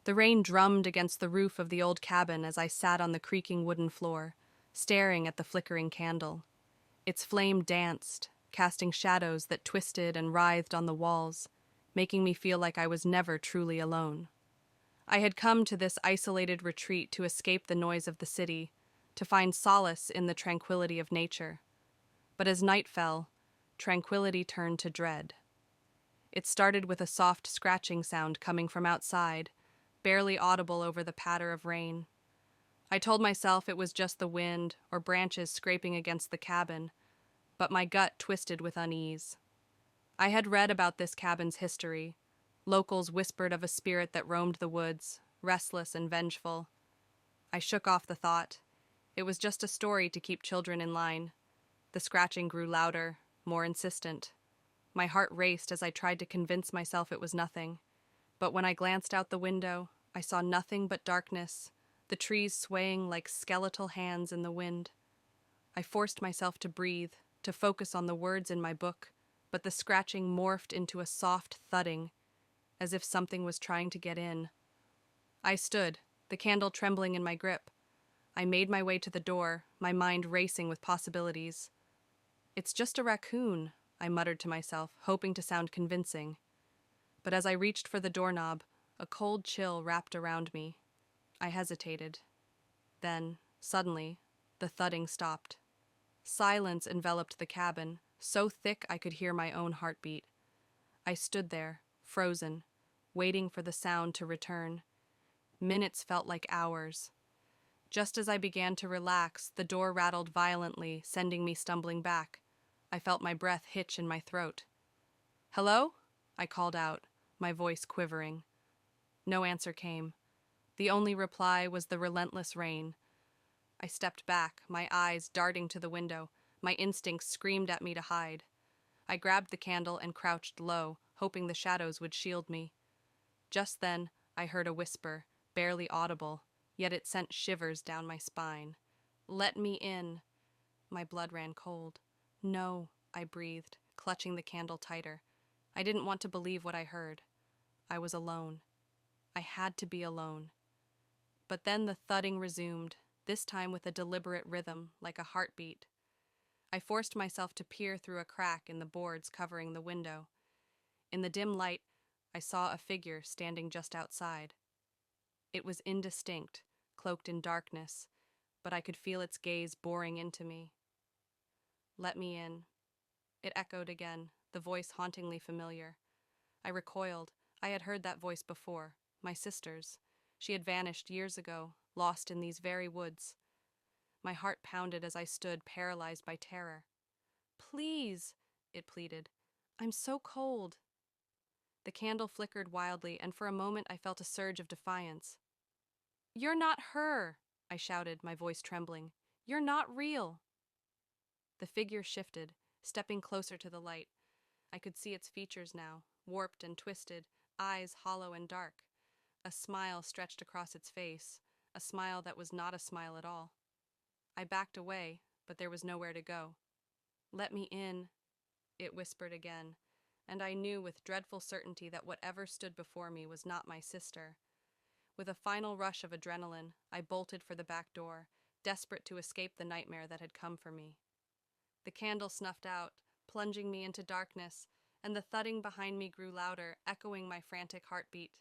The rain drummed against the roof of the old cabin as I sat on the creaking wooden floor, staring at the flickering candle. Its flame danced, casting shadows that twisted and writhed on the walls, making me feel like I was never truly alone. I had come to this isolated retreat to escape the noise of the city, to find solace in the tranquility of nature. But as night fell, tranquility turned to dread. It started with a soft scratching sound coming from outside, barely audible over the patter of rain. I told myself it was just the wind or branches scraping against the cabin, but my gut twisted with unease. I had read about this cabin's history. Locals whispered of a spirit that roamed the woods, restless and vengeful. I shook off the thought. It was just a story to keep children in line. The scratching grew louder, more insistent. My heart raced as I tried to convince myself it was nothing. But when I glanced out the window, I saw nothing but darkness, the trees swaying like skeletal hands in the wind. I forced myself to breathe, to focus on the words in my book, but the scratching morphed into a soft thudding, as if something was trying to get in. I stood, the candle trembling in my grip. I made my way to the door, my mind racing with possibilities. "It's just a raccoon," I muttered to myself, hoping to sound convincing. But as I reached for the doorknob, a cold chill wrapped around me. I hesitated. Then, suddenly, the thudding stopped. Silence enveloped the cabin, so thick I could hear my own heartbeat. I stood there, frozen, waiting for the sound to return. Minutes felt like hours. Just as I began to relax, the door rattled violently, sending me stumbling back. I felt my breath hitch in my throat. "Hello?" I called out, my voice quivering. No answer came. The only reply was the relentless rain. I stepped back, my eyes darting to the window. My instincts screamed at me to hide. I grabbed the candle and crouched low, hoping the shadows would shield me. Just then, I heard a whisper, barely audible, yet it sent shivers down my spine. "Let me in." My blood ran cold. "No," I breathed, clutching the candle tighter. I didn't want to believe what I heard. I was alone. I had to be alone. But then the thudding resumed, this time with a deliberate rhythm, like a heartbeat. I forced myself to peer through a crack in the boards covering the window. In the dim light, I saw a figure standing just outside. It was indistinct, cloaked in darkness, but I could feel its gaze boring into me. "Let me in." It echoed again, the voice hauntingly familiar. I recoiled. I had heard that voice before, my sister's. She had vanished years ago, lost in these very woods. My heart pounded as I stood, paralyzed by terror. "Please," it pleaded. "I'm so cold." The candle flickered wildly, and for a moment I felt a surge of defiance. "You're not her," I shouted, my voice trembling. "You're not real." The figure shifted, stepping closer to the light. I could see its features now, warped and twisted, eyes hollow and dark. A smile stretched across its face, a smile that was not a smile at all. I backed away, but there was nowhere to go. "Let me in," it whispered again, and I knew with dreadful certainty that whatever stood before me was not my sister. With a final rush of adrenaline, I bolted for the back door, desperate to escape the nightmare that had come for me. The candle snuffed out, plunging me into darkness, and the thudding behind me grew louder, echoing my frantic heartbeat.